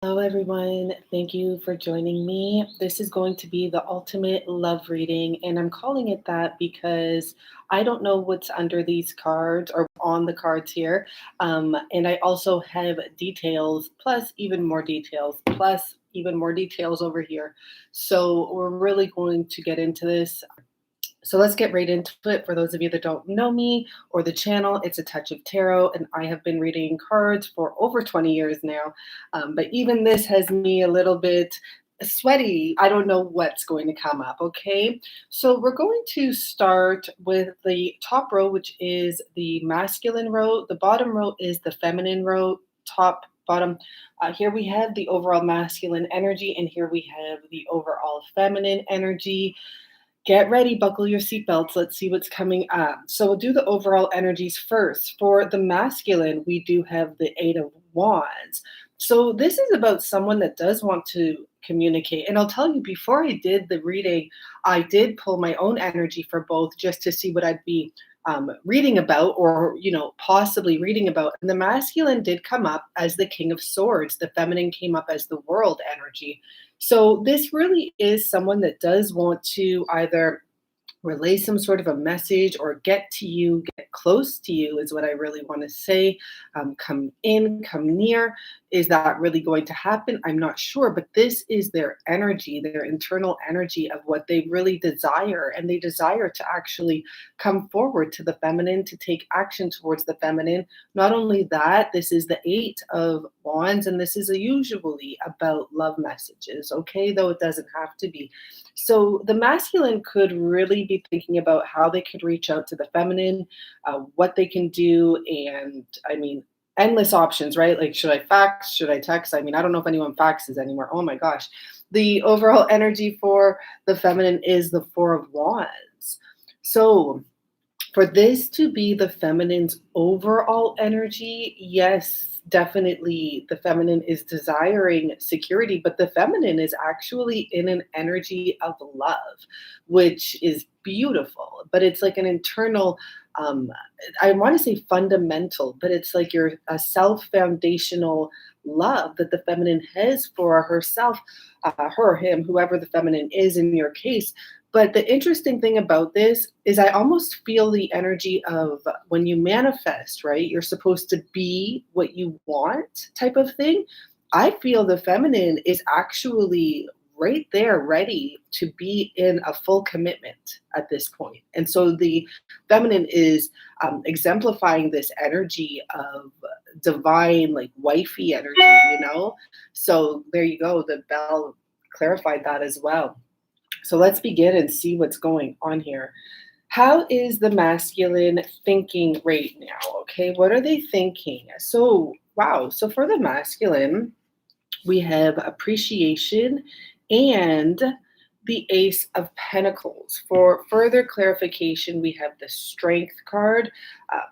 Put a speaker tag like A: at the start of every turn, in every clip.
A: Hello, everyone. Thank you for joining me. This is going to be the ultimate love reading, and I'm calling it that because I don't know what's under these cards or on the cards here. And I also have details, plus even more details, plus even more details over here. So we're really going to get into this. So let's get right into it. For those of you that don't know me or the channel, it's A Touch of Tarot, and I have been reading cards for over 20 years now. But even this has me a little bit sweaty. I don't know what's going to come up, okay? So we're going to start with the top row, which is the masculine row. The bottom row is the feminine row, top, bottom. Here we have the overall masculine energy, and here we have the overall feminine energy. Get ready, buckle your seatbelts. Let's see what's coming up. So we'll do the overall energies first. For the masculine, we do have the Eight of Wands. So this is about someone that does want to communicate. And I'll tell you, before I did the reading, I did pull my own energy for both just to see what I'd be reading about or, possibly reading about. And the masculine did come up as the King of Swords. The feminine came up as the World energy. So this really is someone that does want to either relay some sort of a message or get to you, get close to you is what I really want to say. Come in, come near. Is that really going to happen? I'm not sure, but this is their energy, their internal energy of what they really desire. And they desire to actually come forward to the feminine, to take action towards the feminine. Not only that, this is the Eight of Wands, and this is usually about love messages, okay? Though it doesn't have to be. So the masculine could really be thinking about how they could reach out to the feminine, what they can do, and I mean, endless options, right? Like, should I fax? Should I text? I mean, I don't know if anyone faxes anymore. Oh my gosh. The overall energy for the feminine is the Four of Wands. So for this to be the feminine's overall energy, yes, definitely the feminine is desiring security, but the feminine is actually in an energy of love, which is beautiful. But it's like an internal, um, I want to say fundamental, but it's like your a self foundational love that the feminine has for herself, her, him, whoever the feminine is in your case. But the interesting thing about this is I almost feel the energy of when you manifest, right? You're supposed to be what you want type of thing. I feel the feminine is actually right there ready to be in a full commitment at this point. And so the feminine is exemplifying this energy of divine, like wifey energy. So there you go. The bell clarified that as well. So let's begin and see what's going on here. How is the masculine thinking right now? Okay, what are they thinking? So, wow. So for the masculine, we have appreciation and the Ace of Pentacles. For further clarification, we have the Strength card.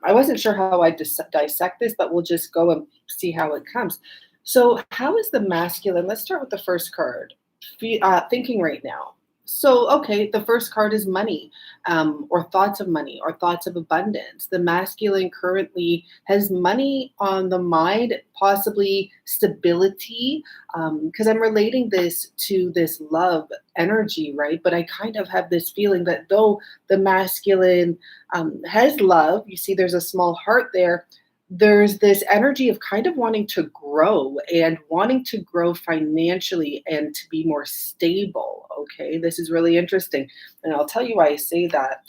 A: I wasn't sure how I dissect this, but we'll just go and see how it comes. So, how is the masculine? Let's start with the first card. Thinking right now. So, okay, the first card is money, or thoughts of money, or thoughts of abundance. The masculine currently has money on the mind, possibly stability, because I'm relating this to this love energy, right? But I kind of have this feeling that though the masculine has love, you see there's a small heart there, there's this energy of kind of wanting to grow and wanting to grow financially and to be more stable. Okay, this is really interesting. And I'll tell you why I say that.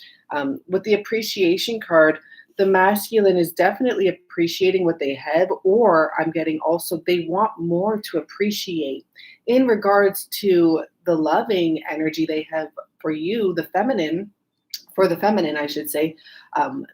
A: With the appreciation card, the masculine is definitely appreciating what they have, or I'm getting also they want more to appreciate in regards to the loving energy they have for you, the feminine. For the feminine, I should say,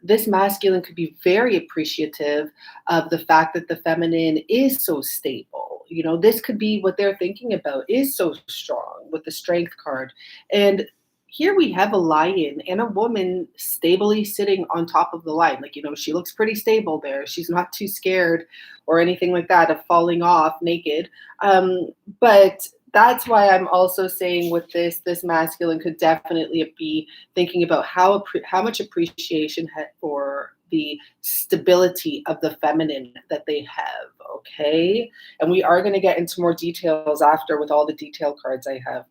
A: this masculine could be very appreciative of the fact that the feminine is so stable. This could be what they're thinking about is so strong with the Strength card. And here we have a lion and a woman stably sitting on top of the lion. Like, she looks pretty stable there. She's not too scared or anything like that of falling off naked. But that's why I'm also saying with this masculine could definitely be thinking about how much appreciation for the stability of the feminine that they have, okay? And we are going to get into more details after with all the detail cards I have.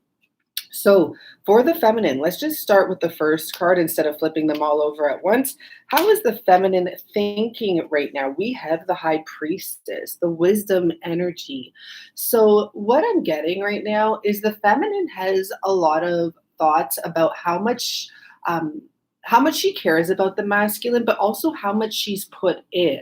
A: So, for the feminine, let's just start with the first card instead of flipping them all over at once. How is the feminine thinking right now? We have the High Priestess, the wisdom energy. So, what I'm getting right now is the feminine has a lot of thoughts about how much she cares about the masculine, but also how much she's put in.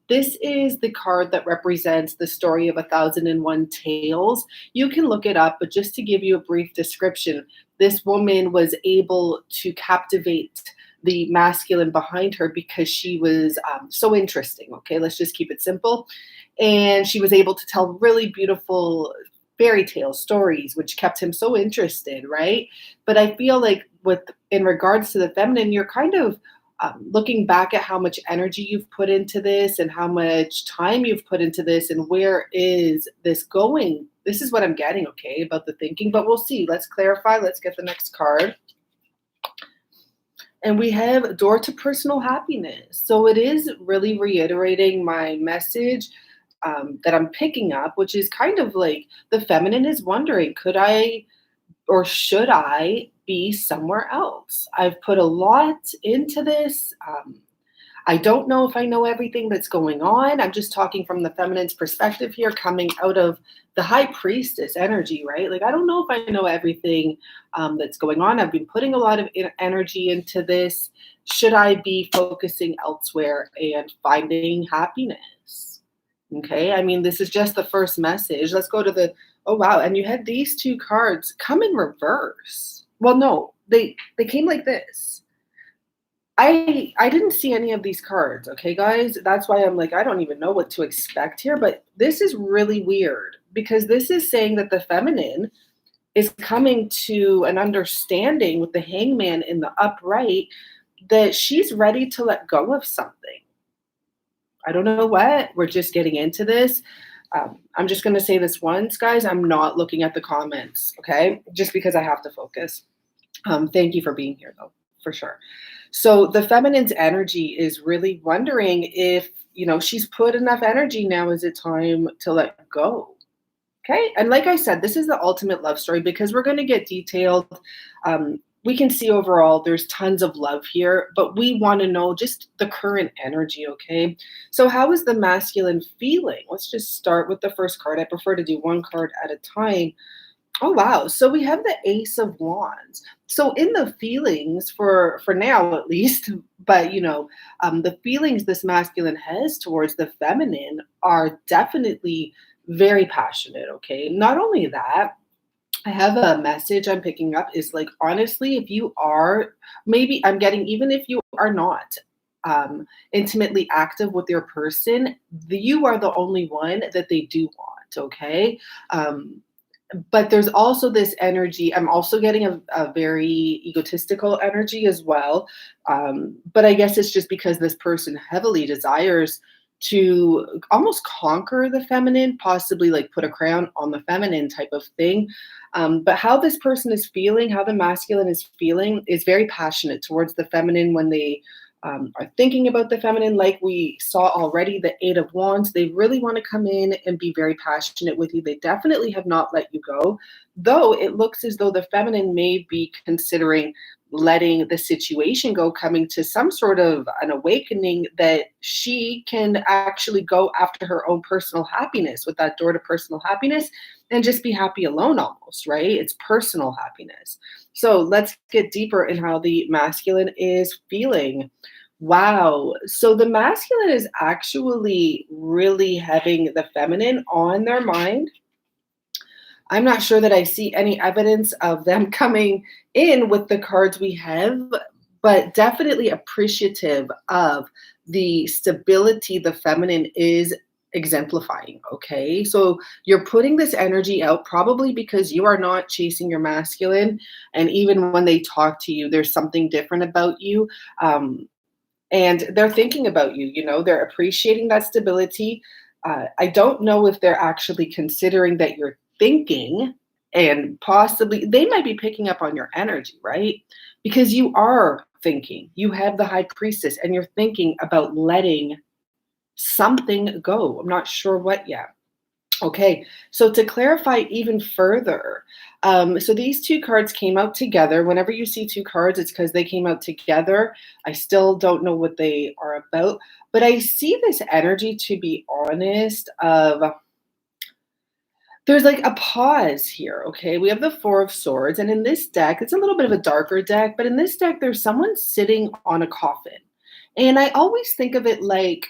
A: This is the card that represents the story of 1001 Tales. You can look it up, but just to give you a brief description, this woman was able to captivate the masculine behind her because she was so interesting. Okay, let's just keep it simple. And she was able to tell really beautiful fairy tale stories, which kept him so interested, right? But I feel like with in regards to the feminine, you're kind of looking back at how much energy you've put into this and how much time you've put into this and where is this going. This is what I'm getting, okay, about the thinking, but we'll see. Let's clarify. Let's get the next card. And we have door to personal happiness. So it is really reiterating my message that I'm picking up, which is kind of like the feminine is wondering, could I or should I be somewhere else? I've put a lot into this. I don't know if I know everything that's going on. I'm just talking from the feminine's perspective here, coming out of the High Priestess energy, right? Like, I don't know if I know everything that's going on. I've been putting a lot of energy into this. Should I be focusing elsewhere and finding happiness? Okay, I mean, this is just the first message. Let's go to the, oh wow, and you had these two cards come in reverse. Well, no, they came like this. I didn't see any of these cards, okay, guys? That's why I'm like, I don't even know what to expect here, but this is really weird because this is saying that the feminine is coming to an understanding with the hangman in the upright that she's ready to let go of something. I don't know what. We're just getting into this. I'm just going to say this once, guys. I'm not looking at the comments, okay? Just because I have to focus. Thank you for being here, though, for sure. So the feminine's energy is really wondering if, she's put enough energy now. Is it time to let go? Okay. And like I said, this is the ultimate love story because we're going to get detailed. We can see overall there's tons of love here, but we want to know just the current energy, okay? So how is the masculine feeling? Let's just start with the first card. I prefer to do one card at a time. Oh, wow. So we have the Ace of Wands. So in the feelings, for now at least, but the feelings this masculine has towards the feminine are definitely very passionate, okay? Not only that, I have a message I'm picking up is like, honestly, if you are, maybe I'm getting, even if you are not intimately active with your person, you are the only one that they do want, okay? But there's also this energy. I'm also getting a very egotistical energy as well. But I guess it's just because this person heavily desires to almost conquer the feminine, possibly like put a crown on the feminine type of thing. But how this person is feeling, how the masculine is feeling, is very passionate towards the feminine when they are thinking about the feminine. Like we saw already, the Eight of Wands, they really want to come in and be very passionate with you. They definitely have not let you go, though it looks as though the feminine may be considering letting the situation go, coming to some sort of an awakening that she can actually go after her own personal happiness with that door to personal happiness and just be happy alone almost, right? It's personal happiness. So let's get deeper in how the masculine is feeling. Wow. So the masculine is actually really having the feminine on their mind. I'm not sure that I see any evidence of them coming in with the cards we have, but definitely appreciative of the stability the feminine is exemplifying, okay? So you're putting this energy out probably because you are not chasing your masculine, and even when they talk to you, there's something different about you. And they're thinking about you, they're appreciating that stability. I don't know if they're actually considering that you're thinking, and possibly they might be picking up on your energy, right? Because you are thinking. You have the high priestess and you're thinking about letting something go. I'm not sure what yet. Okay, so to clarify even further, so these two cards came out together. Whenever you see two cards, it's because they came out together. I still don't know what they are about, but I see this energy, to be honest, of there's like a pause here. Okay, we have the Four of Swords, and in this deck, it's a little bit of a darker deck, but in this deck, there's someone sitting on a coffin. And I always think of it like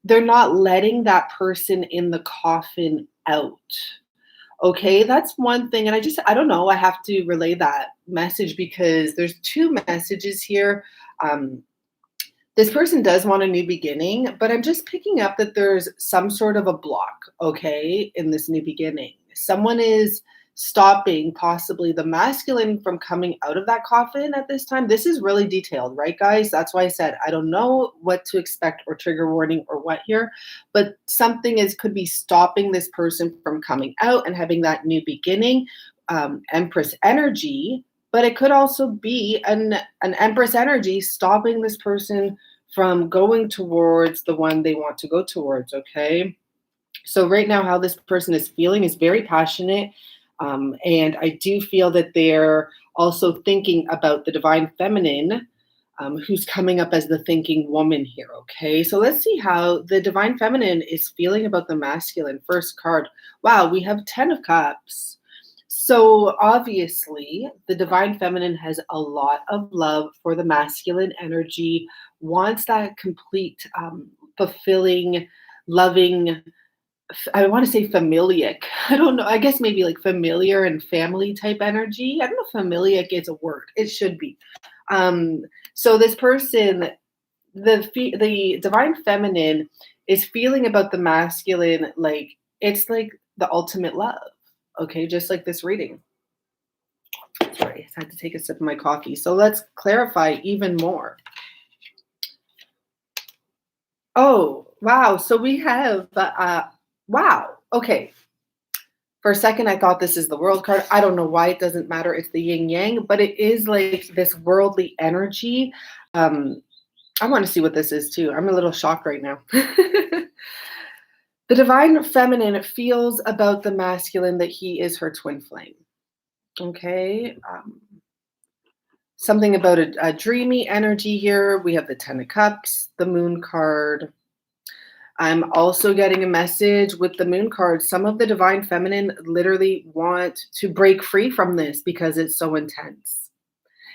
A: they're not letting that person in the coffin out. Okay, that's one thing. And I don't know, I have to relay that message because there's two messages here. Um, this person does want a new beginning, but I'm just picking up that there's some sort of a block, okay, in this new beginning. Someone is stopping possibly the masculine from coming out of that coffin at this time. This is really detailed, right, guys? That's why I said I don't know what to expect or trigger warning or what here, but something could be stopping this person from coming out and having that new beginning. Empress energy, but it could also be an Empress energy stopping this person from going towards the one they want to go towards, okay? So right now, how this person is feeling is very passionate. And I do feel that they're also thinking about the divine feminine, who's coming up as the thinking woman here, okay? So let's see how the divine feminine is feeling about the masculine. First card. Wow, we have 10 of Cups. So obviously, the divine feminine has a lot of love for the masculine energy, wants that complete, fulfilling, loving, I want to say familiar. I don't know. I guess maybe like familiar and family type energy. I don't know if familiar is a word. It should be. Um, so this person, the divine feminine is feeling about the masculine like it's like the ultimate love. Okay, just like this reading. Sorry, I had to take a sip of my coffee. So let's clarify even more. Oh, wow. So we have, wow. Okay. For a second, I thought this is the world card. I don't know why it doesn't matter. It's the yin yang, but it is like this worldly energy. I want to see what this is too. I'm a little shocked right now. The divine feminine feels about the masculine that he is her twin flame. Okay. Something about a dreamy energy here. We have the 10 of Cups, the Moon card. I'm also getting a message with the Moon card. Some of the divine feminine literally want to break free from this because it's so intense.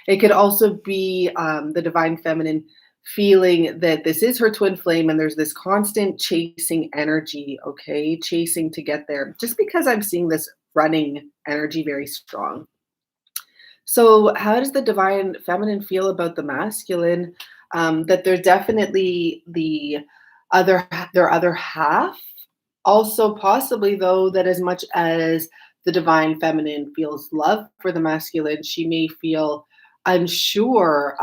A: It could also be the divine feminine feeling that this is her twin flame and there's this constant chasing energy, okay? Chasing to get there. Just because I'm seeing this running energy very strong. So how does the divine feminine feel about the masculine? That there's definitely their other half. Also possibly though that as much as the divine feminine feels love for the masculine, she may feel unsure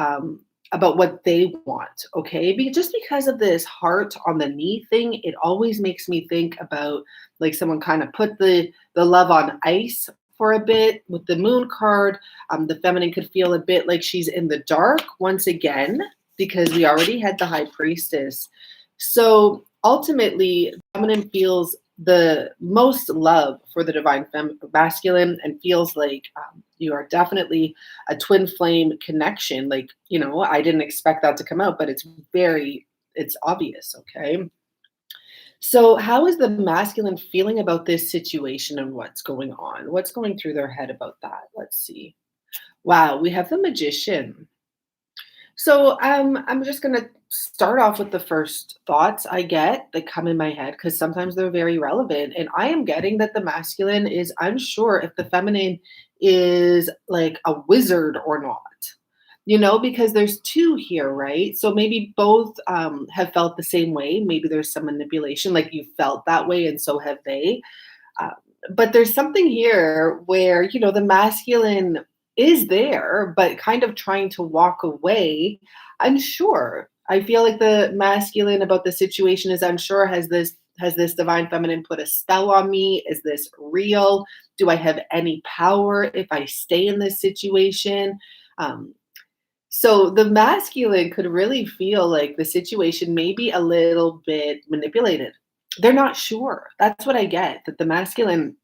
A: about what they want, okay? Just because of this heart on the knee thing, it always makes me think about like someone kind of put the love on ice for a bit. With the Moon card, the feminine could feel a bit like she's in the dark once again because we already had the High Priestess. So ultimately, feminine feels the most love for the divine masculine and feels like you are definitely a twin flame connection. Like, you know, I didn't expect that to come out, but it's obvious, okay? So how is the masculine feeling about this situation and what's going on? What's going through their head about that? Let's see. Wow, we have the Magician. So I'm just going to start off with the first thoughts I get that come in my head because sometimes they're very relevant. And I am getting that the masculine is unsure if the feminine is like a wizard or not. You know, because there's two here, right? So maybe both have felt the same way. Maybe there's some manipulation, like you felt that way, and so have they. Uh, but there's something here where, you know, the masculine is there, but kind of trying to walk away, unsure. I feel like the masculine about the situation is unsure. Has this divine feminine put a spell on me? Is this real? Do I have any power if I stay in this situation? So the masculine could really feel like the situation may be a little bit manipulated. They're not sure. That's what I get, that the masculine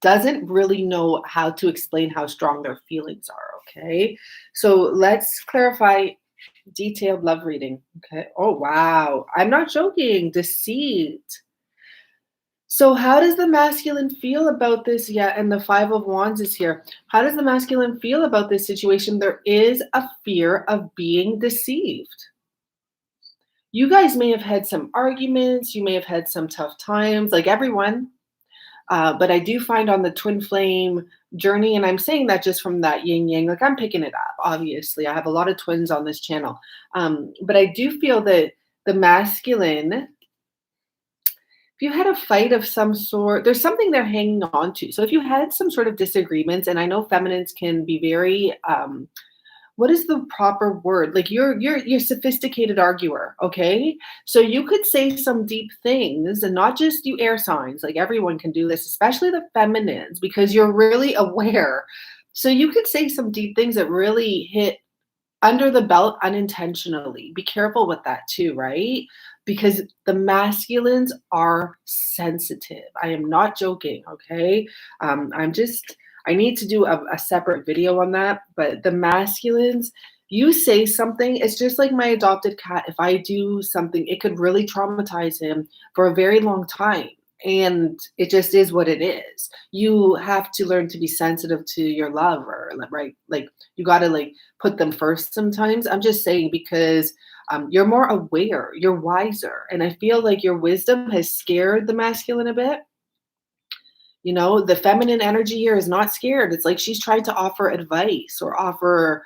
A: doesn't really know how to explain how strong their feelings are, okay? So let's clarify detailed love reading, okay? Oh, wow. I'm not joking. Deceit. So how does the masculine feel about this? Yeah, and the 5 of wands is here. How does the masculine feel about this situation? There is a fear of being deceived. You guys may have had some arguments, you may have had some tough times, like everyone. But I do find on the twin flame journey, and I'm saying that just from that yin yang, like I'm picking it up, obviously. I have a lot of twins on this channel. But I do feel that the masculine, if you had a fight of some sort, there's something they're hanging on to. So if you had some sort of disagreements, and I know feminines can be very, what is the proper word? Like you're sophisticated arguer, okay? So you could say some deep things, and not just you air signs. Like everyone can do this, especially the feminines, because you're really aware. So you could say some deep things that really hit under the belt unintentionally. Be careful with that too, right? Because the masculines are sensitive. I am not joking, okay? I need to do a separate video on that. But the masculines, you say something, it's just like my adopted cat. If I do something, it could really traumatize him for a very long time. And it just is what it is. You have to learn to be sensitive to your lover, right? Like you got to like put them first sometimes. I'm just saying because you're more aware, you're wiser. And I feel like your wisdom has scared the masculine a bit. You know, the feminine energy here is not scared. It's like she's trying to offer advice or offer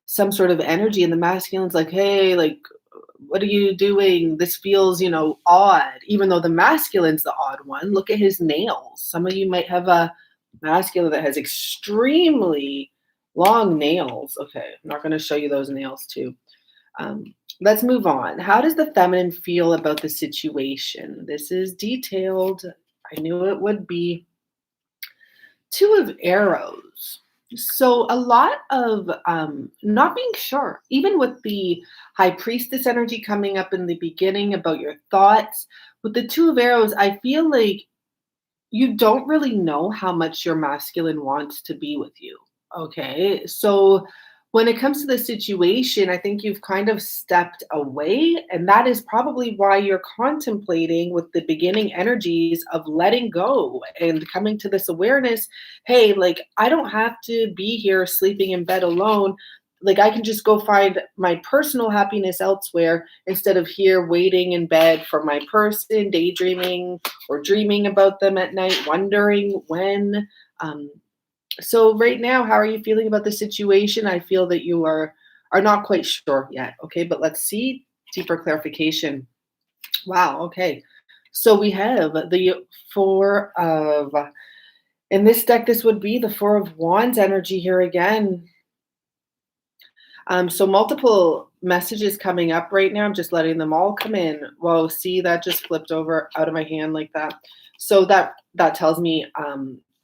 A: some sort of energy. And the masculine's like, hey, like, what are you doing? This feels, odd, even though the masculine's the odd one. Look at his nails. Some of you might have a masculine that has extremely long nails. Okay, I'm not going to show you those nails too. Let's move on. How does the feminine feel about the situation? This is detailed. I knew it would be. 2 of arrows. So a lot of not being sure, even with the high priestess energy coming up in the beginning about your thoughts. With the 2 of arrows, I feel like you don't really know how much your masculine wants to be with you. Okay. So when it comes to the situation, I think you've kind of stepped away. And that is probably why you're contemplating with the beginning energies of letting go and coming to this awareness. Hey, like, I don't have to be here sleeping in bed alone. Like, I can just go find my personal happiness elsewhere instead of here waiting in bed for my person, daydreaming or dreaming about them at night, wondering when. So right now, how are you feeling about the situation? I feel that you are not quite sure yet. Okay, but let's see deeper clarification. Wow. Okay, so we have the 4 of, in this deck, this would be the 4 of Wands energy here again. So multiple messages coming up right now. I'm just letting them all come in. Whoa, see, that just flipped over out of my hand like that. So that tells me,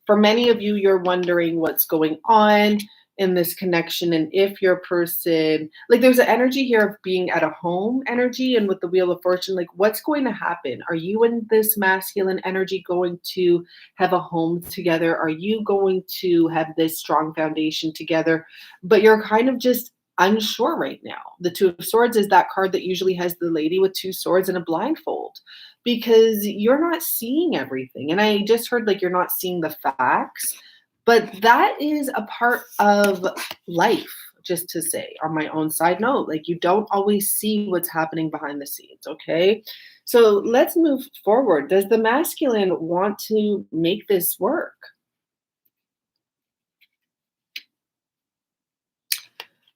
A: for many of you, you're wondering what's going on in this connection, and if your person, like, there's an energy here of being at a home energy, and with the Wheel of Fortune, like, what's going to happen? Are you and this masculine energy going to have a home together? Are you going to have this strong foundation together? But you're kind of just unsure right now. The 2 of Swords is that card that usually has the lady with 2 swords and a blindfold, because you're not seeing everything. And I just heard like you're not seeing the facts, but that is a part of life. Just to say on my own side note, like, you don't always see what's happening behind the scenes. Okay. So let's move forward. Does the masculine want to make this work?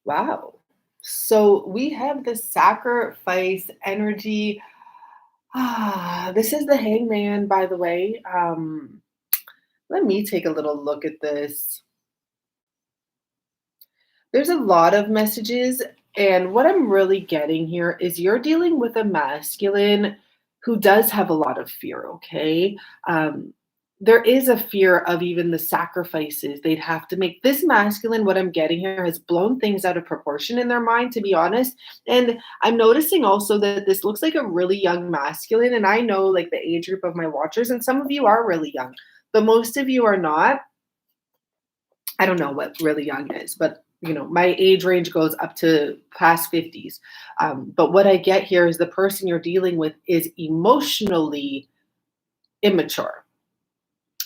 A: Wow. So we have the sacrifice energy. This is the Hangman, by the way. Let me take a little look at this. There's a lot of messages, and what I'm really getting here is you're dealing with a masculine who does have a lot of fear, okay? there is a fear of even the sacrifices they'd have to make. This masculine, what I'm getting here, has blown things out of proportion in their mind, to be honest. And I'm noticing also that this looks like a really young masculine. And I know like the age group of my watchers, and some of you are really young, but most of you are not. I don't know what really young is, but my age range goes up to past 50s. But what I get here is the person you're dealing with is emotionally immature.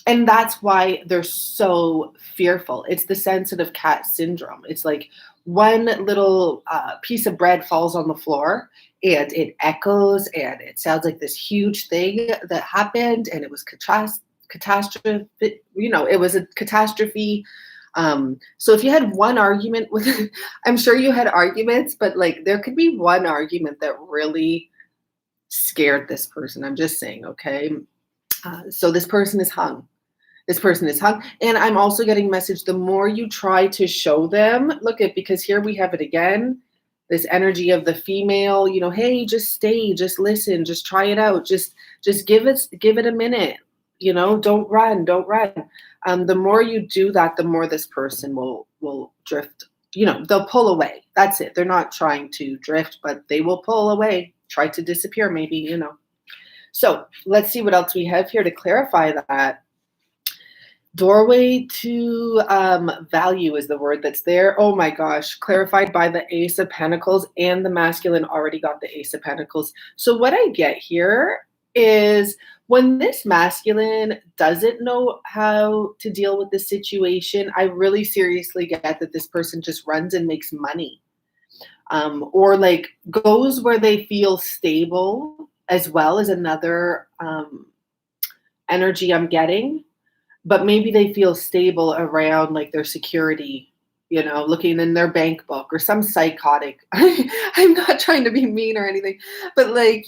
A: And that's why they're so fearful. It's the sensitive cat syndrome. It's like one little piece of bread falls on the floor and it echoes and it sounds like this huge thing that happened, and it was catastrophe. It was a catastrophe. So if you had one argument with, I'm sure you had arguments, but like there could be one argument that really scared this person. I'm just saying, okay? So this person is hung. This person is hung. And I'm also getting message, the more you try to show them, because here we have it again, this energy of the female, hey, just stay, just listen, just try it out. Just give it a minute, don't run. The more you do that, the more this person will drift, they'll pull away. That's it. They're not trying to drift, but they will pull away, try to disappear maybe, So let's see what else we have here to clarify that. Doorway to value is the word that's there. Oh my gosh, clarified by the Ace of Pentacles, and the masculine already got the Ace of Pentacles. So what I get here is when this masculine doesn't know how to deal with the situation, I really seriously get that this person just runs and makes money. Or like goes where they feel stable, as well as another energy I'm getting. But maybe they feel stable around like their security, looking in their bank book or some psychotic. I'm not trying to be mean or anything, but like,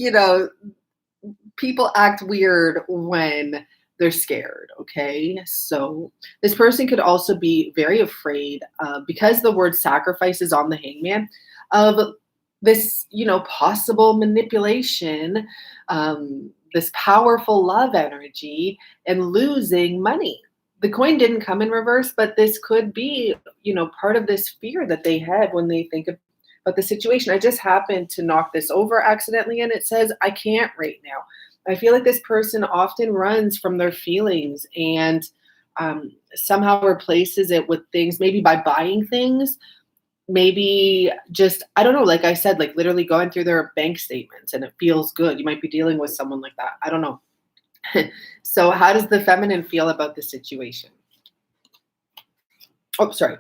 A: people act weird when they're scared. Okay. So this person could also be very afraid because the word sacrifice is on the Hangman, of this, possible manipulation, this powerful love energy, and losing money. The coin didn't come in reverse, but this could be, part of this fear that they had when they think about the situation. I just happened to knock this over accidentally, and it says, I can't right now. I feel like this person often runs from their feelings and somehow replaces it with things, maybe by buying things, maybe just, I don't know, like I said, like literally going through their bank statements and it feels good. You might be dealing with someone like that. I don't know. So how does the feminine feel about the situation? Oh, sorry.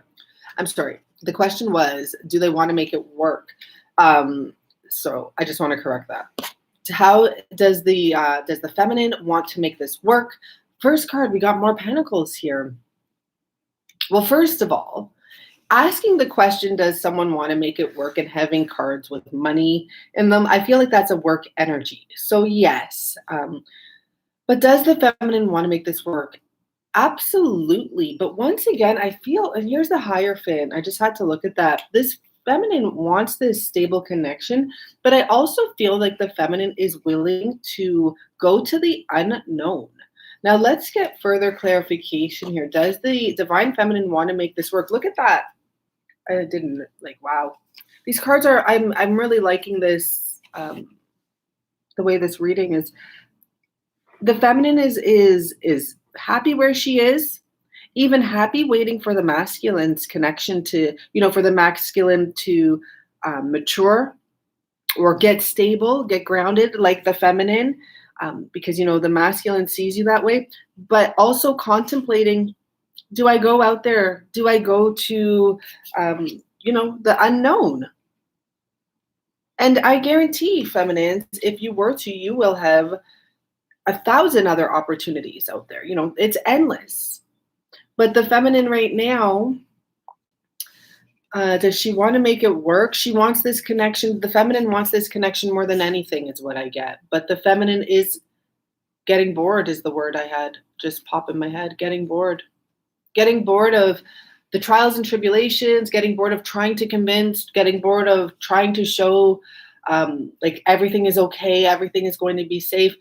A: I'm sorry. The question was, do they want to make it work? So I just want to correct that. How does the feminine want to make this work? First card, we got more pentacles here. Well, first of all, asking the question, does someone want to make it work, and having cards with money in them, I feel like that's a work energy. So yes, but does the feminine want to make this work? Absolutely. But once again, I feel, and here's the Hierophant, I just had to look at that. This feminine wants this stable connection, but I also feel like the feminine is willing to go to the unknown. Now let's get further clarification here. Does the divine feminine want to make this work? Look at that. I didn't, like, wow. These cards are, I'm really liking this, the way this reading is. The feminine is happy where she is, even happy waiting for the masculine's connection to, for the masculine to mature or get stable, get grounded like the feminine, because, the masculine sees you that way, but also contemplating, do I go out there? Do I go to, the unknown? And I guarantee, feminines, if you were to, you will have 1,000 other opportunities out there. It's endless. But the feminine right now, does she want to make it work? She wants this connection. The feminine wants this connection more than anything, is what I get. But the feminine is getting bored, is the word I had just pop in my head. Getting bored. Getting bored of the trials and tribulations, getting bored of trying to convince, getting bored of trying to show like everything is okay, everything is going to be safe.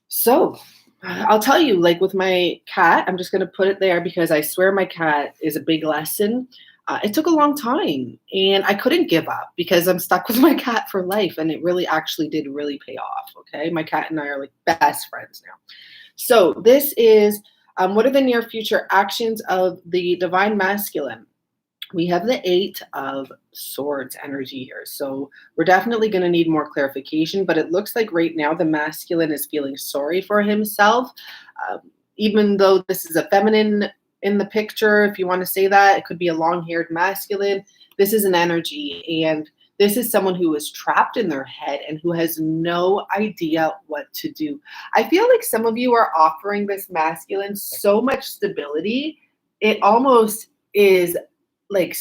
A: So I'll tell you, like with my cat, I'm just going to put it there because I swear my cat is a big lesson. It took a long time and I couldn't give up because I'm stuck with my cat for life. And it really actually did really pay off. Okay. My cat and I are like best friends now. So this is what are the near future actions of the divine masculine? We have the Eight of Swords energy here. So we're definitely going to need more clarification, but it looks like right now the masculine is feeling sorry for himself. Um, Even though this is a feminine in the picture, if you want to say that, it could be a long-haired masculine. This is an energy, and this is someone who is trapped in their head and who has no idea what to do. I feel like some of you are offering this masculine so much stability. It almost is like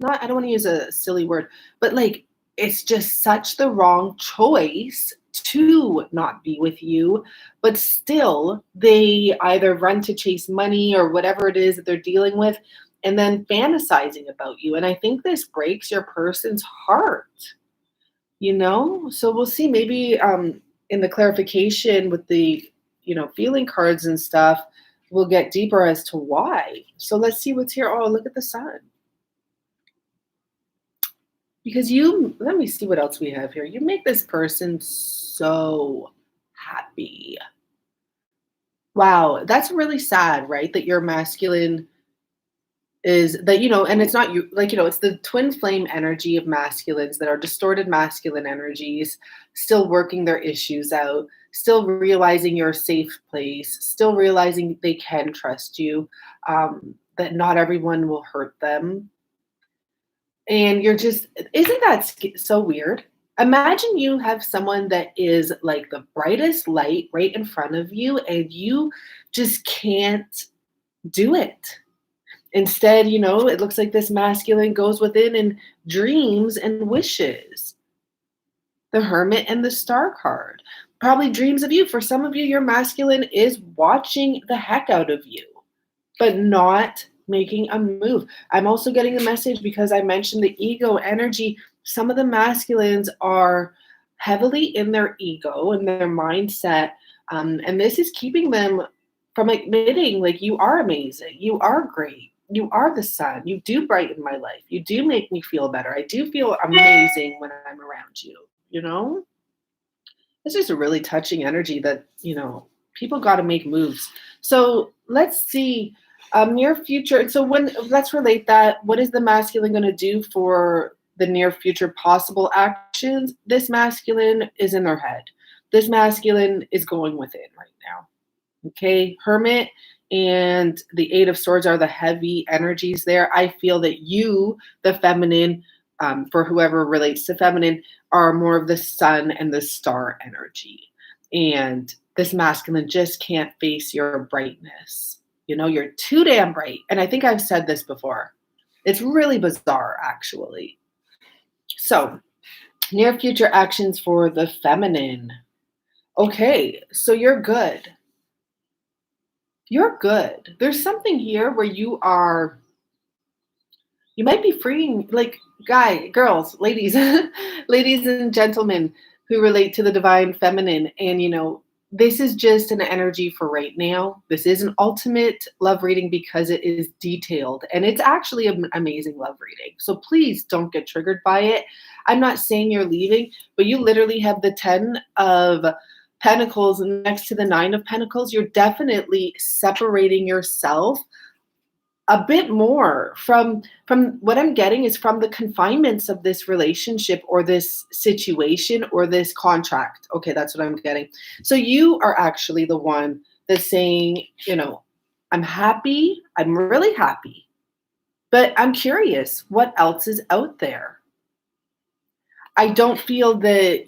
A: not, I don't want to use a silly word, but like it's just such the wrong choice to not be with you, but still they either run to chase money or whatever it is that they're dealing with and then fantasizing about you. And I think this breaks your person's heart, you know? So we'll see, maybe in the clarification with the, feeling cards and stuff, we'll get deeper as to why. So let's see what's here. Oh, look at the sun. Because let me see what else we have here. You make this person so happy. Wow, that's really sad, right? That your masculine is that, and it's not you, like, it's the twin flame energy of masculines that are distorted masculine energies, still working their issues out, still realizing you're a safe place, still realizing they can trust you, that not everyone will hurt them. And isn't that so weird? Imagine you have someone that is like the brightest light right in front of you and you just can't do it. Instead, it looks like this masculine goes within and dreams and wishes. The Hermit and the Star card. Probably dreams of you. For some of you, your masculine is watching the heck out of you, but not making a move. I'm also getting a message because I mentioned the ego energy. Some of the masculines are heavily in their ego and their mindset. And this is keeping them from admitting, like, you are amazing. You are great. You are the sun. You do brighten my life. You do make me feel better. I do feel amazing when I'm around you, It's just a really touching energy that, people got to make moves. So let's see. Near future. So let's relate that. What is the masculine going to do for the near future possible actions? This masculine is in their head. This masculine is going within right now. Okay. Hermit and the Eight of Swords are the heavy energies there. I feel that you, the feminine, for whoever relates to feminine, are more of the sun and the star energy. And this masculine just can't face your brightness. You're too damn bright. And I think I've said this before. It's really bizarre, actually. So, near future actions for the feminine. Okay, so you're good. You're good. There's something here where you might be freeing, like, girls, ladies, ladies and gentlemen who relate to the divine feminine. And, this is just an energy for right now. This is an ultimate love reading because it is detailed and it's actually an amazing love reading. So please don't get triggered by it. I'm not saying you're leaving, but you literally have the 10 of Pentacles next to the 9 of Pentacles. You're definitely separating yourself a bit more from what I'm getting is from the confinements of this relationship or this situation or this contract. Okay, that's what I'm getting. So you are actually the one that's saying, I'm happy. I'm really happy. But I'm curious what else is out there. I don't feel that,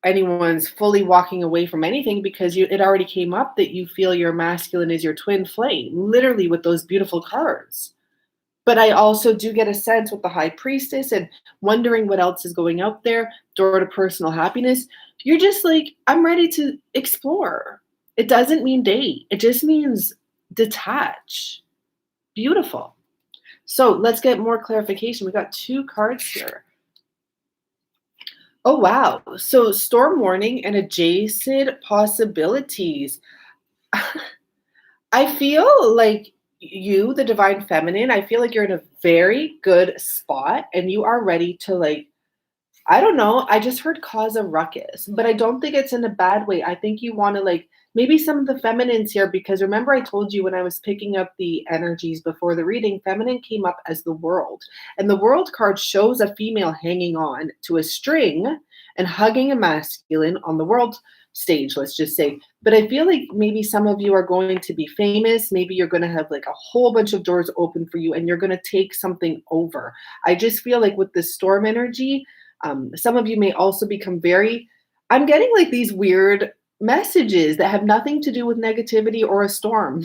A: anyone's fully walking away from anything because it already came up that you feel your masculine is your twin flame, literally with those beautiful cards. But I also do get a sense with the High Priestess and wondering what else is going out there, door to personal happiness. You're just like, I'm ready to explore. It doesn't mean date. It just means detach. Beautiful. So let's get more clarification. We got 2 cards here. Oh, wow. So storm warning and adjacent possibilities. I feel like you, the divine feminine, I feel like you're in a very good spot and you are ready to like, I don't know. I just heard cause a ruckus, but I don't think it's in a bad way. I think you want to like maybe some of the feminines here, because remember I told you when I was picking up the energies before the reading, feminine came up as the world. And the world card shows a female hanging on to a string and hugging a masculine on the world stage, let's just say. But I feel like maybe some of you are going to be famous. Maybe you're going to have like a whole bunch of doors open for you and you're going to take something over. I just feel like with the storm energy, some of you may also become very, I'm getting like these weird messages that have nothing to do with negativity or a storm.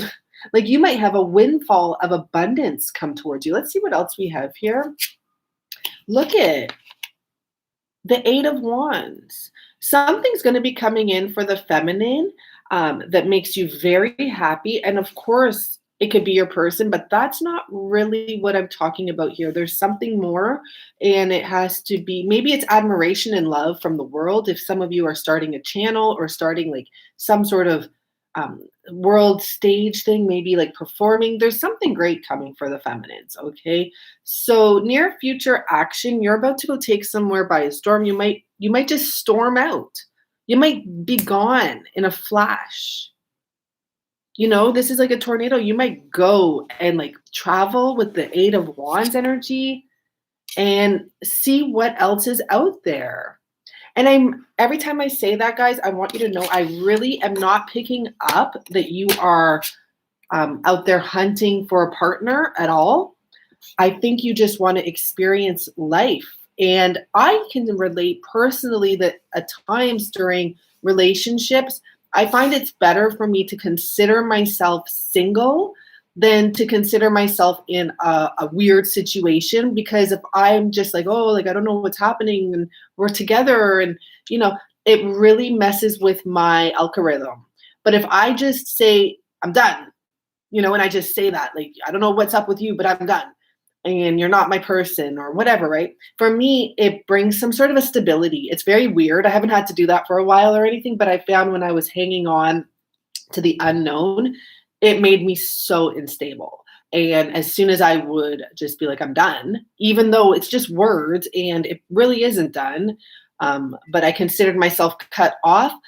A: Like you might have a windfall of abundance come towards you. Let's see what else we have here. Look at the Eight of Wands. Something's going to be coming in for the feminine that makes you very happy. And of course, it could be your person, but that's not really what I'm talking about here. There's something more, and it has to be maybe it's admiration and love from the world. If some of you are starting a channel or starting like some sort of world stage thing, maybe like performing, there's something great coming for the feminines. Okay. So near future action, you're about to go take somewhere by a storm. You might just storm out. You might be gone in a flash. You know, this is like a tornado. You might go and like travel with the Eight of Wands energy and see what else is out there. And I'm every time I say that, guys, I want you to know I really am not picking up that you are out there hunting for a partner at all. I think you just want to experience life. And I can relate personally that at times during relationships, I find it's better for me to consider myself single than to consider myself in a weird situation. Because if I'm just like, oh, like I don't know what's happening and we're together and, you know, it really messes with my algorithm. But if I just say, I'm done, you know, and I just say that, like, I don't know what's up with you, but I'm done. And you're not my person or whatever, right? For me, it brings some sort of a stability. It's very weird. I haven't had to do that for a while or anything, but I found when I was hanging on to the unknown, it made me so unstable. And as soon as I would just be like, I'm done, even though it's just words and it really isn't done, but I considered myself cut off,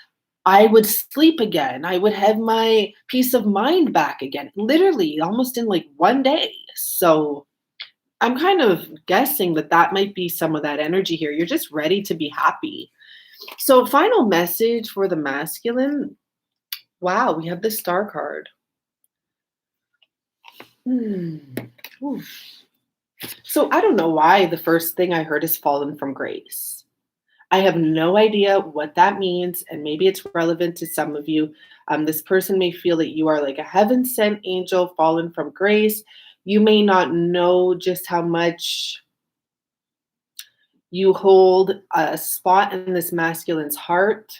A: I would sleep again. I would have my peace of mind back again, literally almost in like one day. So I'm kind of guessing that that might be some of that energy here. You're just ready to be happy. So, final message for the masculine. Wow, we have the star card. Hmm. Ooh. So, I don't know why the first thing I heard is fallen from grace. I have no idea what that means, and maybe it's relevant to some of you. This person may feel that you are like a heaven sent angel fallen from grace. You may not know just how much you hold a spot in this masculine's heart.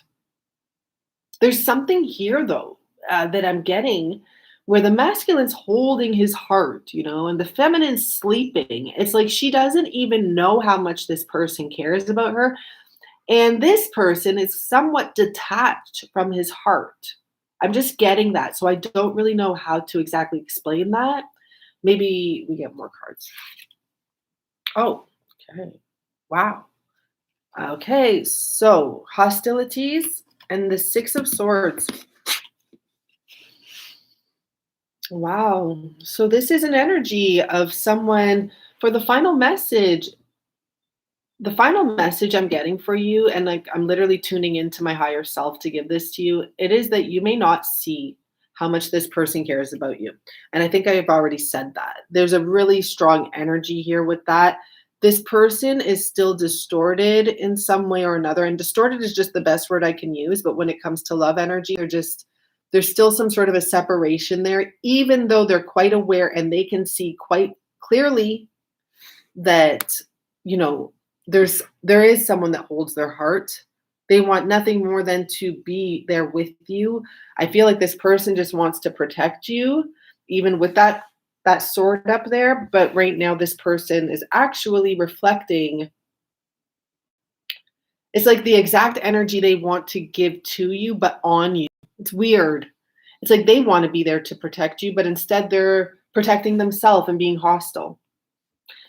A: There's something here, though, that I'm getting where the masculine's holding his heart, you know, and the feminine's sleeping. It's like she doesn't even know how much this person cares about her. And this person is somewhat detached from his heart. I'm just getting that. So I don't really know how to exactly explain that. Maybe we get more cards. Oh, okay. Wow. Okay, so hostilities and the Six of Swords. Wow. So this is an energy of someone for the final message. The final message I'm getting for you, and like I'm literally tuning into my higher self to give this to you, it is that you may not see how much this person cares about you. And I think I've already said that. There's a really strong energy here with that. This person is still distorted in some way or another. And distorted is just the best word I can use. But when it comes to love energy, there's still some sort of a separation there, even though they're quite aware and they can see quite clearly that, you know, there is someone that holds their heart. They want nothing more than to be there with you. I feel like this person just wants to protect you, even with that sword up there. But right now, this person is actually reflecting It's like the exact energy they want to give to you, but on you. It's weird. It's like they want to be there to protect you, but instead they're protecting themselves and being hostile.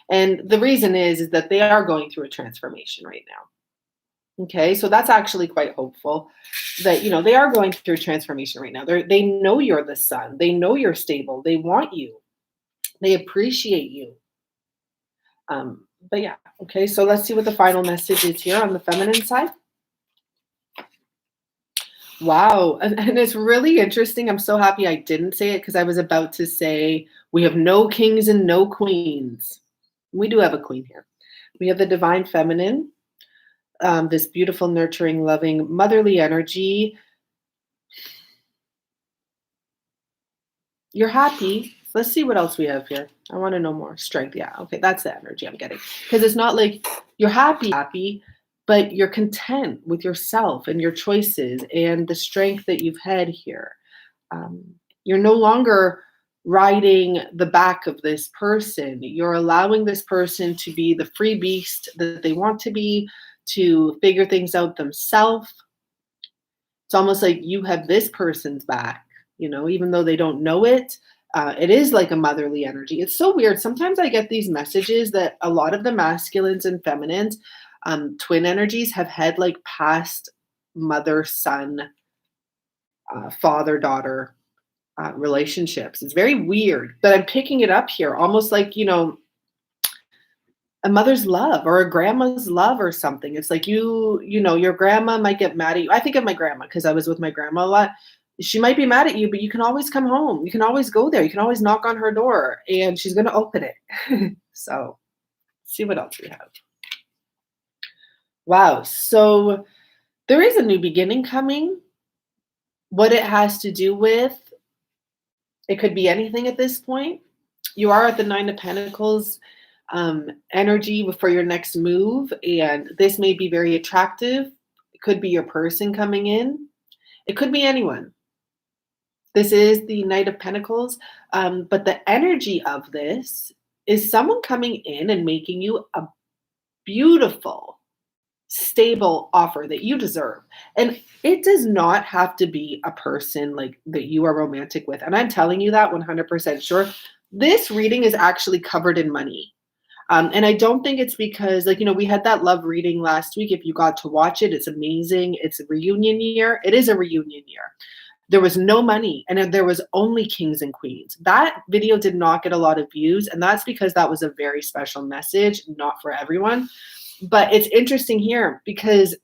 A: And the reason is that they are going through a transformation right now. Okay, so that's actually quite hopeful that, they are going through a transformation right now. They know you're the sun. They know you're stable. They want you. They appreciate you. But yeah, okay, so let's see what the final message is here on the feminine side. Wow. And it's really interesting. I'm so happy I didn't say it because I was about to say we have no kings and no queens. We do have a queen here. We have the divine feminine, this beautiful, nurturing, loving, motherly energy. You're happy. Let's see what else we have here. I want to know more. Strength. Yeah. Okay. That's the energy I'm getting. Because it's not like you're happy, but you're content with yourself and your choices and the strength that you've had here. You're no longer riding the back of this person. You're allowing this person to be the free beast that they want to be, to figure things out themselves. It's almost like you have this person's back, even though they don't know it. It is like a motherly energy. It's so weird. Sometimes I get these messages that a lot of the masculines and feminines, twin energies, have had like past mother-son, father-daughter relationships. It's very weird, but I'm picking it up here, almost like, a mother's love or a grandma's love or something. It's like your grandma might get mad at you. I think of my grandma because I was with my grandma a lot. She might be mad at you, but you can always come home. You can always go there. You can always knock on her door and she's going to open it. So see what else we have. Wow. So there is a new beginning coming. What it has to do with, it could be anything at this point. You are at the 9 of Pentacles energy for your next move, and this may be very attractive. It could be your person coming in. It could be anyone. This is the Knight of Pentacles, but the energy of this is someone coming in and making you a beautiful, stable offer that you deserve. And it does not have to be a person like that you are romantic with. And I'm telling you that 100% sure. This reading is actually covered in money. And I don't think it's because, we had that love reading last week. If you got to watch it, it's amazing. It's a reunion year. It is a reunion year. There was no money and there was only kings and queens. That video did not get a lot of views. And that's because that was a very special message, not for everyone. But it's interesting here because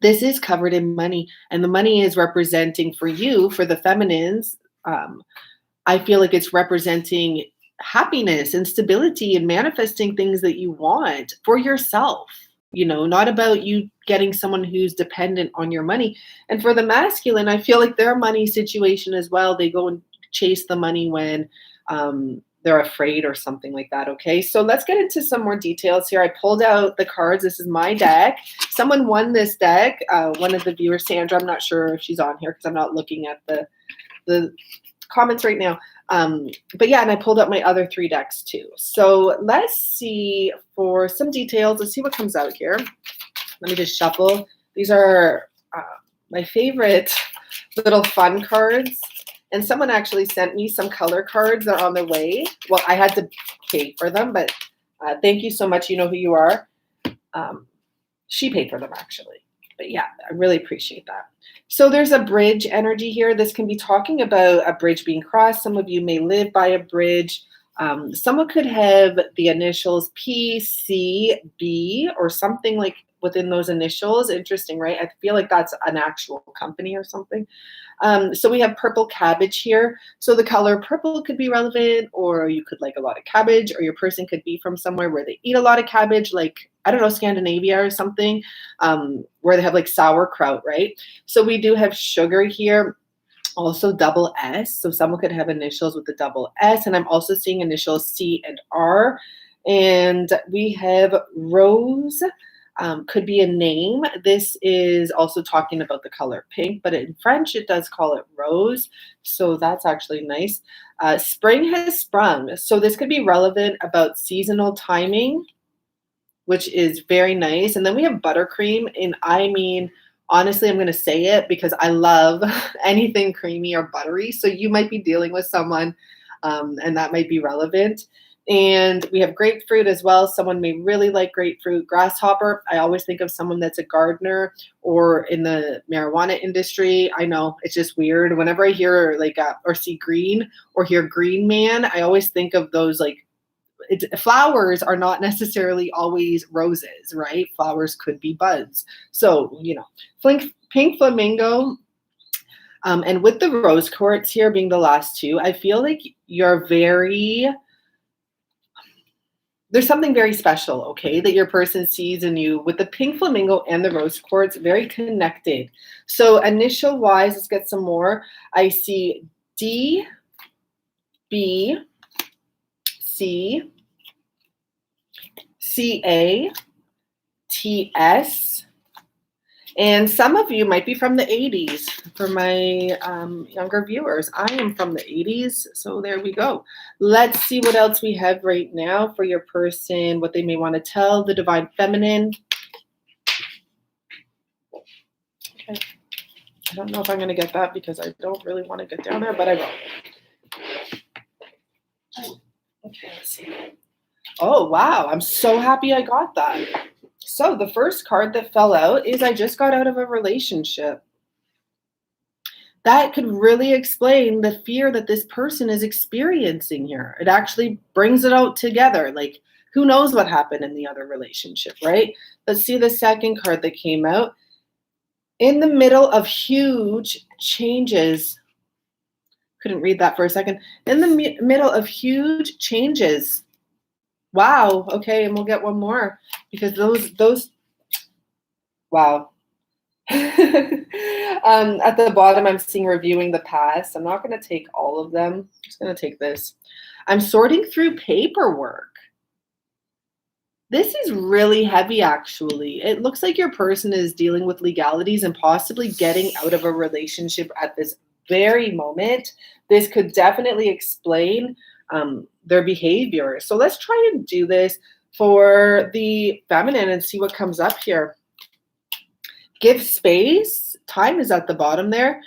A: this is covered in money, and the money is representing for you, for the feminines. I feel like it's representing happiness and stability and manifesting things that you want for yourself, not about you getting someone who's dependent on your money. And for the masculine, I feel like their money situation as well, they go and chase the money when they're afraid or something like that. Okay, so let's get into some more details here. I pulled out the cards. This is my deck. Someone won this deck. One of the viewers, Sandra, I'm not sure if she's on here because I'm not looking at the comments right now. But yeah, and I pulled up my other 3 decks too. So let's see for some details. Let's see what comes out here. Let me just shuffle. These are my favorite little fun cards. And someone actually sent me some color cards that are on their way. Well, I had to pay for them, but thank you so much. You know who you are. She paid for them actually. But yeah, I really appreciate that. So there's a bridge energy here. This can be talking about a bridge being crossed. Some of you may live by a bridge. Someone could have the initials P, C, B, or something like within those initials. Interesting, right? I feel like that's an actual company or something. So we have purple cabbage here. So the color purple could be relevant, or you could like a lot of cabbage, or your person could be from somewhere where they eat a lot of cabbage, like, I don't know, Scandinavia or something, where they have like sauerkraut, right? So we do have sugar here. Also double S. So someone could have initials with the double S. And I'm also seeing initials C and R. And we have rose. Could be a name. This is also talking about the color pink, but in French it does call it rose. So that's actually nice. Spring has sprung. So this could be relevant about seasonal timing. which is very nice. And then we have buttercream. And I mean, honestly, I'm going to say it because I love anything creamy or buttery. So you might be dealing with someone and that might be relevant. And we have grapefruit as well. Someone may really like grapefruit. Grasshopper, I always think of someone that's a gardener or in the marijuana industry. I know it's just weird. Whenever I hear like or see green or hear green man, I always think of those like flowers are not necessarily always roses, right? Flowers could be buds. So, you know, pink flamingo. And with the rose quartz here being the last two, I feel like you're there's something very special, okay, that your person sees in you with the pink flamingo and the rose quartz, very connected. So initial wise, let's get some more. I see D, B, C, CA, TS, and some of you might be from the 80s. For my younger viewers, I am from the 80s, so there we go. Let's see what else we have right now for your person, what they may want to tell the divine feminine. Okay. I don't know if I'm going to get that because I don't really want to get down there, but I will. Okay, let's see. Oh, wow. I'm so happy I got that. So the first card that fell out is I just got out of a relationship. That could really explain the fear that this person is experiencing here. It actually brings it out together. Like, who knows what happened in the other relationship, right? Let's see the second card that came out. In the middle of huge changes. Couldn't read that for a second. In the middle of huge changes. Wow. Okay, and we'll get one more because those. Wow. At the bottom, I'm seeing reviewing the past. I'm not going to take all of them. I'm just going to take this. I'm sorting through paperwork. This is really heavy, actually. It looks like your person is dealing with legalities and possibly getting out of a relationship at this very moment. This could definitely explain their behavior. So let's try and do this for the feminine and see what comes up here. Give space. Time is at the bottom there.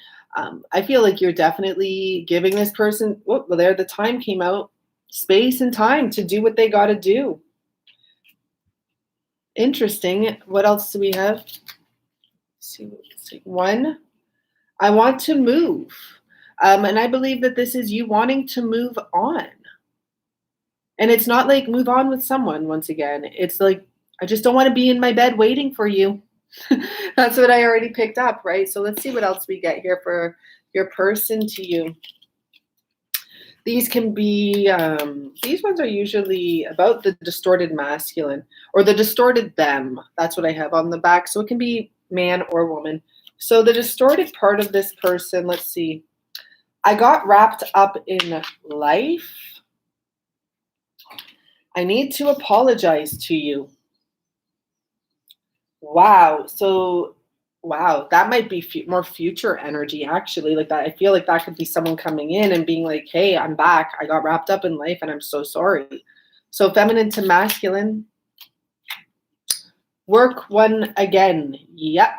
A: I feel like you're definitely giving this person, well, there the time came out, space and time to do what they got to do. Interesting. What else do we have? Let's see. One, I want to move. And I believe that this is you wanting to move on. And it's not like move on with someone once again. It's like, I just don't want to be in my bed waiting for you. That's what I already picked up, right? So let's see what else we get here for your person to you. These can be, these ones are usually about the distorted masculine or the distorted them. That's what I have on the back. So it can be man or woman. So the distorted part of this person, let's see. I got wrapped up in life. I need to apologize to you. Wow. So, wow, that might be more future energy, actually. Like that, I feel like that could be someone coming in and being like, hey, I'm back. I got wrapped up in life and I'm so sorry. So feminine to masculine. Work one again. Yep.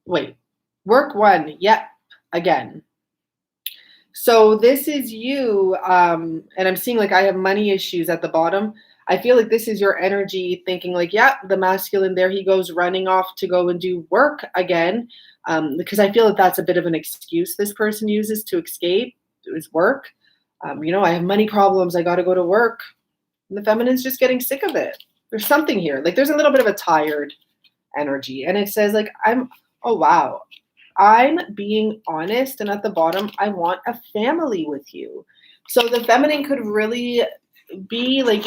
A: Wait. Work one. Yep. Again. So this is you. And I'm seeing like I have money issues at the bottom. I feel like this is your energy thinking like, yeah, the masculine, there he goes running off to go and do work again. Because I feel like that's a bit of an excuse this person uses to escape, do his work. I have money problems. I got to go to work. And the feminine's just getting sick of it. There's something here. Like there's a little bit of a tired energy. And it says like, oh, wow. I'm being honest. And at the bottom, I want a family with you. So the feminine could really be like,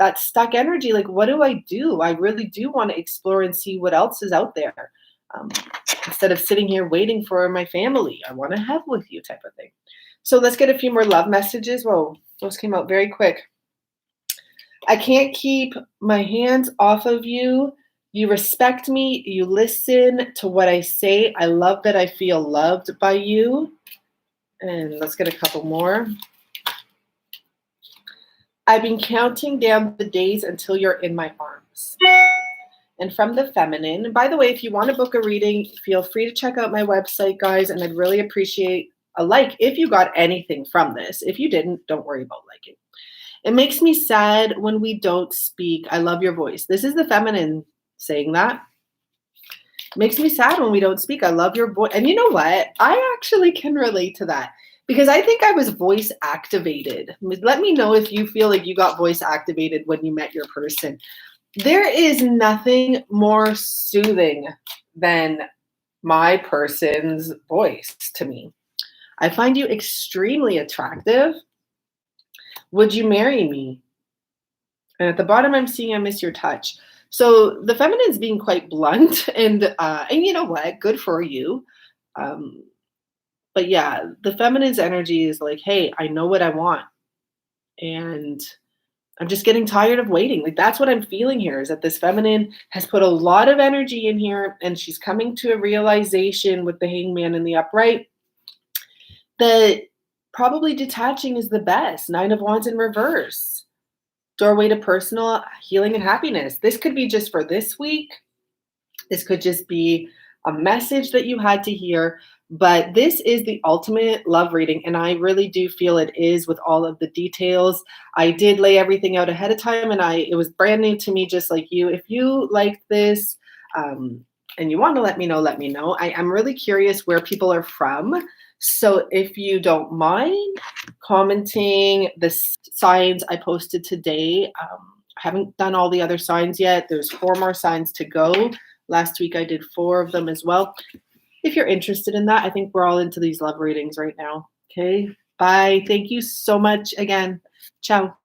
A: that stuck energy. Like, what do I do? I really do want to explore and see what else is out there. Instead of sitting here waiting for my family, I want to have with you type of thing. So let's get a few more love messages. Whoa, those came out very quick. I can't keep my hands off of you. You respect me. You listen to what I say. I love that I feel loved by you. And let's get a couple more. I've been counting down the days until you're in my arms. And from the feminine, and by the way, if you want to book a reading, feel free to check out my website, guys. And I'd really appreciate a like if you got anything from this. If you didn't, don't worry about liking. It makes me sad when we don't speak. I love your voice. This is the feminine saying that. It makes me sad when we don't speak. I love your voice. And you know what? I actually can relate to that because I think I was voice activated. Let me know if you feel like you got voice activated when you met your person. There is nothing more soothing than my person's voice to me. I find you extremely attractive. Would you marry me? And at the bottom, I'm seeing I miss your touch. So the feminine's being quite blunt, and you know what? Good for you. But yeah, the feminine's energy is like, hey, I know what I want, and I'm just getting tired of waiting. Like that's what I'm feeling here is that this feminine has put a lot of energy in here, and she's coming to a realization with the hangman in the upright that probably detaching is the best. Nine of Wands in reverse. Doorway to personal healing and happiness. This could be just for this week. This could just be a message that you had to hear. But this is the ultimate love reading. And I really do feel it is with all of the details. I did lay everything out ahead of time and it was brand new to me, just like you. If you liked this and you want to let me know, let me know. I'm really curious where people are from. So if you don't mind commenting the signs I posted today, I haven't done all the other signs yet. There's 4 more signs to go. Last week I did 4 of them as well. If you're interested in that, I think we're all into these love readings right now. Okay, bye. Thank you so much again. Ciao.